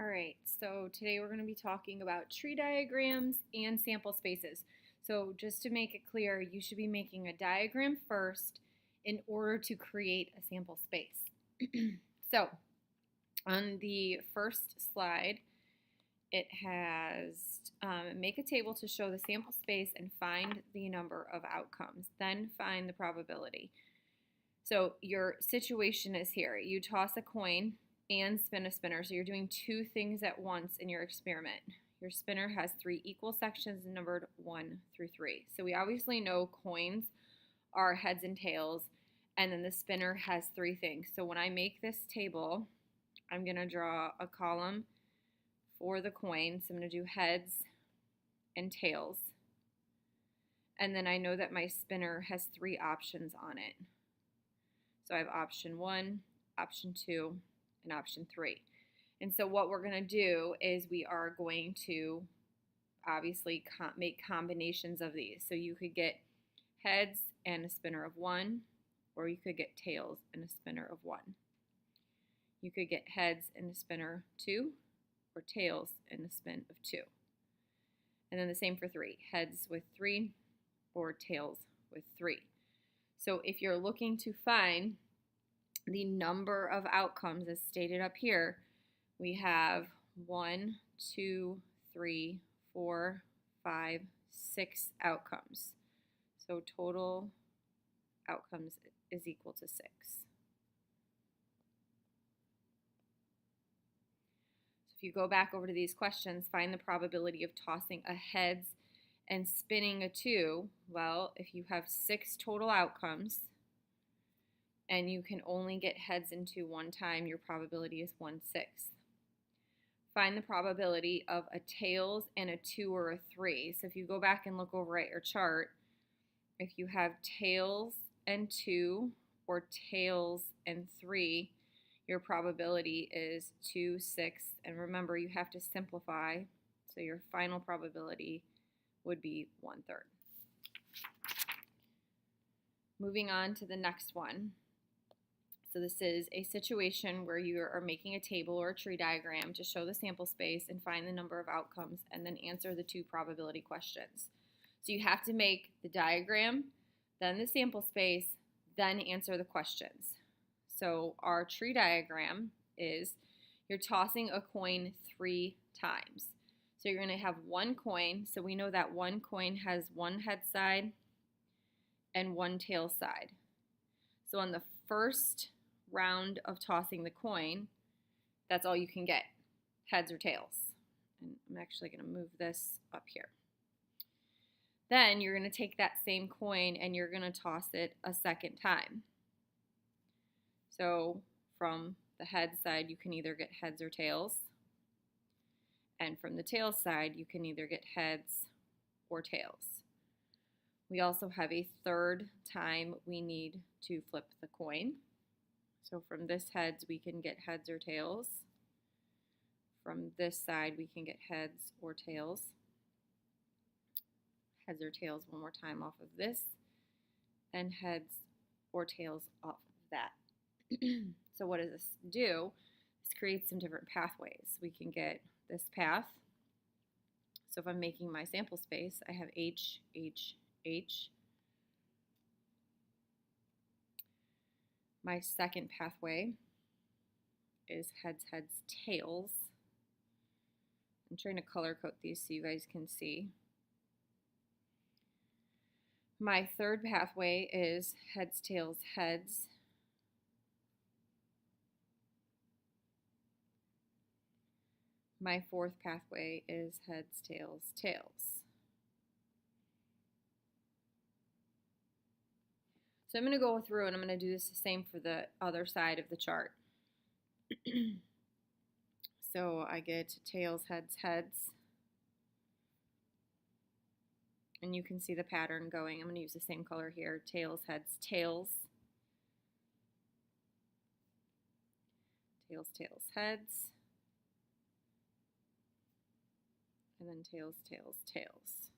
All right, so today we're going to be talking about tree diagrams and sample spaces. So just to make it clear, you should be making a diagram first in order to create a sample space. So on the first slide, it has make a table to show the sample space and find the number of outcomes, then find the probability. So your situation is here. You toss a coin and spin a spinner. So you're doing two things at once in your experiment. Your spinner has 3 equal sections numbered 1 through 3. So we obviously know coins are heads and tails, and then the spinner has 3 things. So when I make this table, I'm going to draw a column for the coin. So I'm going to do heads and tails. And then I know that my spinner has 3 options on it. So I have option 1, option 2, and option 3. And so what we're going to do is we are going to obviously make combinations of these. So you could get heads and a spinner of 1, or you could get tails and a spinner of 1. You could get heads and a spinner 2, or tails and a spin of 2. And then the same for 3, heads with 3 or tails with 3. So if you're looking to find the number of outcomes as stated up here, we have 1, 2, 3, 4, 5, 6 outcomes. So total outcomes is equal to 6. So if you go back over to these questions, find the probability of tossing a heads and spinning a 2. Well, if you have 6 total outcomes and you can only get heads and 2 one time, your probability is 1/6. Find the probability of a tails and a 2 or a 3. So if you go back and look over at your chart, if you have tails and 2 or tails and 3, your probability is 2/6. And remember, you have to simplify, so your final probability would be 1/3. Moving on to the next one. So this is a situation where you are making a table or a tree diagram to show the sample space and find the number of outcomes and then answer the 2 probability questions. So you have to make the diagram, then the sample space, then answer the questions. So our tree diagram is you're tossing a coin 3 times. So you're going to have 1 coin. So we know that 1 coin has 1 head side and 1 tail side. So on the first round of tossing the coin, that's all you can get, heads or tails. And I'm actually going to move this up here. Then you're going to take that same coin and you're going to toss it a second time. So from the head side, you can either get heads or tails. And from the tail side, you can either get heads or tails. We also have a third time we need to flip the coin. So from this heads, we can get heads or tails. From this side, we can get heads or tails. Heads or tails one more time off of this, and heads or tails off of that. So what does this do? This creates some different pathways. We can get this path. So if I'm making my sample space, I have H, H, H. My second pathway is heads, heads, tails. I'm trying to color code these so you guys can see. My third pathway is heads, tails, heads. My fourth pathway is heads, tails, tails. So I'm going to go through and I'm going to do this the same for the other side of the chart. So I get tails, heads, heads. And you can see the pattern going. I'm going to use the same color here. Tails, heads, tails. Tails, tails, heads. And then tails, tails, tails.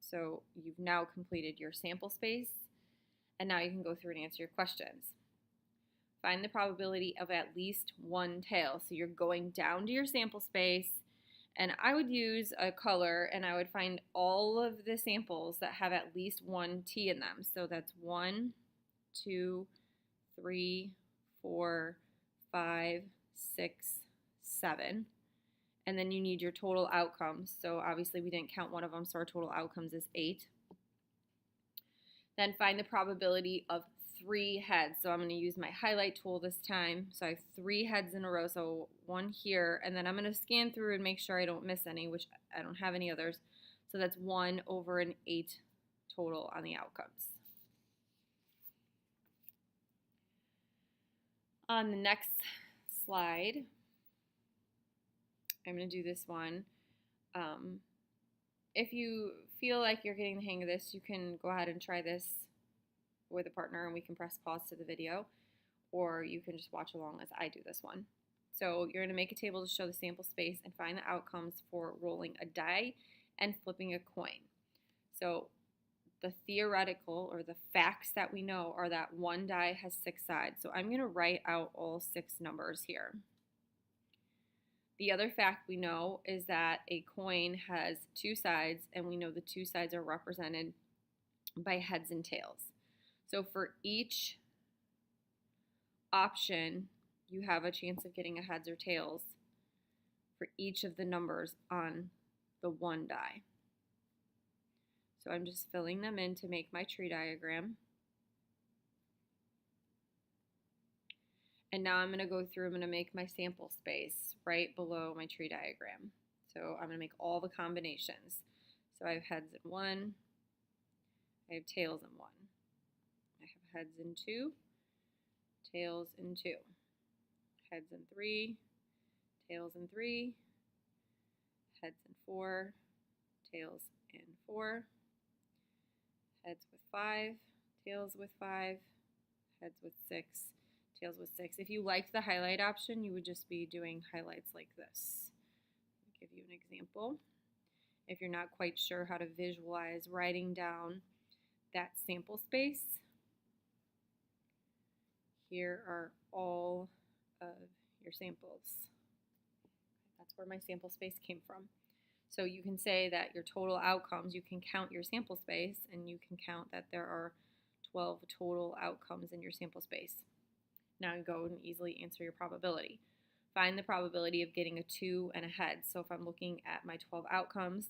So you've now completed your sample space, and now you can go through and answer your questions. Find the probability of at least one tail. So you're going down to your sample space, and I would use a color and I would find all of the samples that have at least one T in them. So that's 1, 2, 3, 4, 5, 6, 7. And then you need your total outcomes. So obviously we didn't count one of them, so our total outcomes is 8. Then find the probability of 3 heads. So I'm going to use my highlight tool this time. So I have 3 heads in a row, so 1 here, and then I'm going to scan through and make sure I don't miss any, which I don't have any others. So that's 1 over an 8 total on the outcomes. On the next slide, I'm going to do this one. If you feel like you're getting the hang of this, you can go ahead and try this with a partner and we can press pause to the video, or you can just watch along as I do this one. So you're going to make a table to show the sample space and find the outcomes for rolling a die and flipping a coin. So the theoretical or the facts that we know are that one die has 6 sides. So I'm going to write out all 6 numbers here. The other fact we know is that a coin has 2 sides, and we know the 2 sides are represented by heads and tails. So for each option, you have a chance of getting a heads or tails for each of the numbers on the one die. So I'm just filling them in to make my tree diagram. And now I'm going to go through, I'm going to make my sample space right below my tree diagram. So I'm going to make all the combinations. So I have heads in 1, I have tails in 1, I have heads in 2, tails in 2, heads in 3, tails in 3, heads in 4, tails in 4, heads with 5, tails with 5, heads with 6, tails with 6. If you liked the highlight option, you would just be doing highlights like this. I'll give you an example. If you're not quite sure how to visualize writing down that sample space, here are all of your samples. That's where my sample space came from. So you can say that your total outcomes, you can count your sample space, and you can count that there are 12 total outcomes in your sample space. Now you go and easily answer your probability. Find the probability of getting a 2 and a head. So if I'm looking at my 12 outcomes,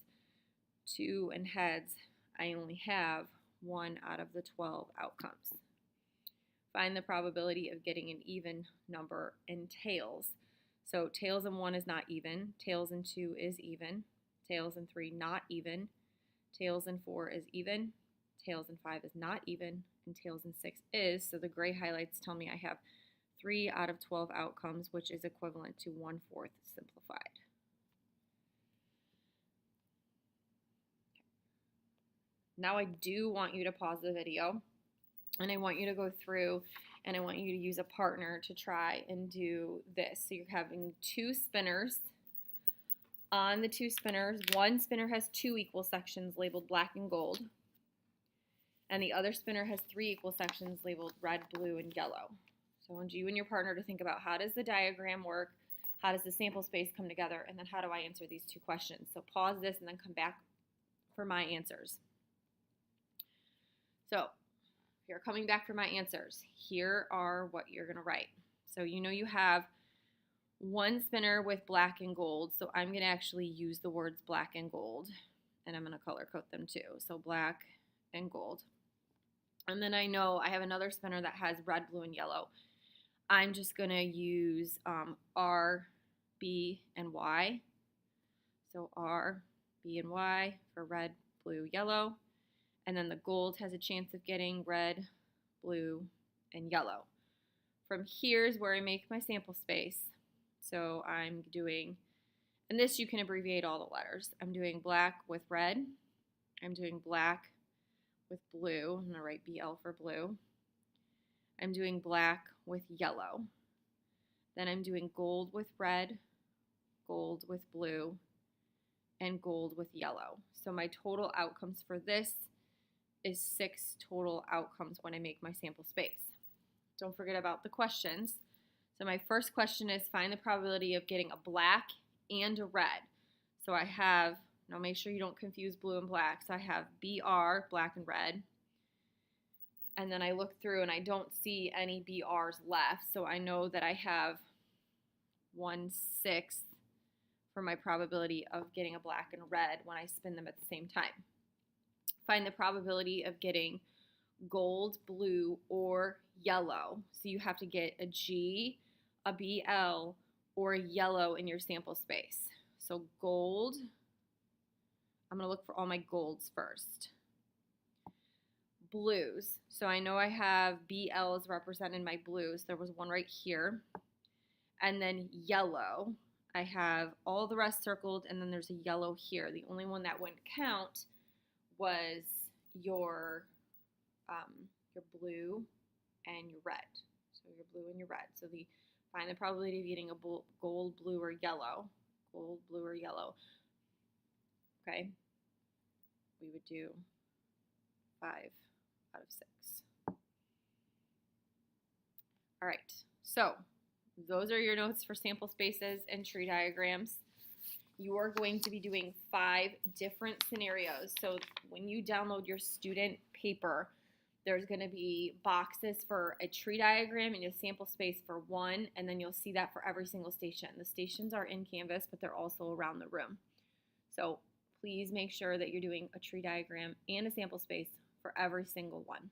2 and heads, I only have 1 out of the 12 outcomes. Find the probability of getting an even number in tails. So tails in 1 is not even, tails in 2 is even, tails in 3 not even, tails in 4 is even, tails in 5 is not even, and tails in 6 is. So the gray highlights tell me I have 3 out of 12 outcomes, which is equivalent to 1/4 simplified. Now I do want you to pause the video, and I want you to go through, and I want you to use a partner to try and do this. So you're having 2 spinners. On the 2 spinners, one spinner has 2 equal sections labeled black and gold, and the other spinner has 3 equal sections labeled red, blue, and yellow. So I want you and your partner to think about, how does the diagram work, how does the sample space come together, and then how do I answer these 2 questions. So pause this and then come back for my answers. So if you're coming back for my answers, here are what you're going to write. So you know you have one spinner with black and gold, so I'm going to actually use the words black and gold, and I'm going to color code them too. So black and gold. And then I know I have another spinner that has red, blue, and yellow. I'm just going to use R, B, and Y. So R, B, and Y for red, blue, yellow. And then the gold has a chance of getting red, blue, and yellow. From here's where I make my sample space. So I'm doing, and this you can abbreviate all the letters. I'm doing black with red. I'm doing black with blue. I'm going to write BL for blue. I'm doing black with yellow. Then I'm doing gold with red, gold with blue, and gold with yellow. So my total outcomes for this is 6 total outcomes when I make my sample space. don't forget about the questions. So my first question is find the probability of getting a black and a red. So I have, now make sure you don't confuse blue and black. So I have BR, black and red. And then I look through and I don't see any BRs left. So I know that I have 1/6 for my probability of getting a black and a red when I spin them at the same time. Find the probability of getting gold, blue, or yellow. So you have to get a G, a BL, or a yellow in your sample space. So gold, I'm going to look for all my golds first. Blues, so I know I have BLs represented my blues. There was one right here. And then yellow, I have all the rest circled, and then there's a yellow here. The only one that wouldn't count was your blue and your red. So your blue and your red. So find the probability of getting a gold, blue, or yellow. Gold, blue, or yellow. Okay. We would do 5 out of 6. All right. So those are your notes for sample spaces and tree diagrams. You are going to be doing 5 different scenarios. So when you download your student paper, there's going to be boxes for a tree diagram and a sample space for one, and then you'll see that for every single station. The stations are in Canvas, but they're also around the room. So please make sure that you're doing a tree diagram and a sample space for every single one.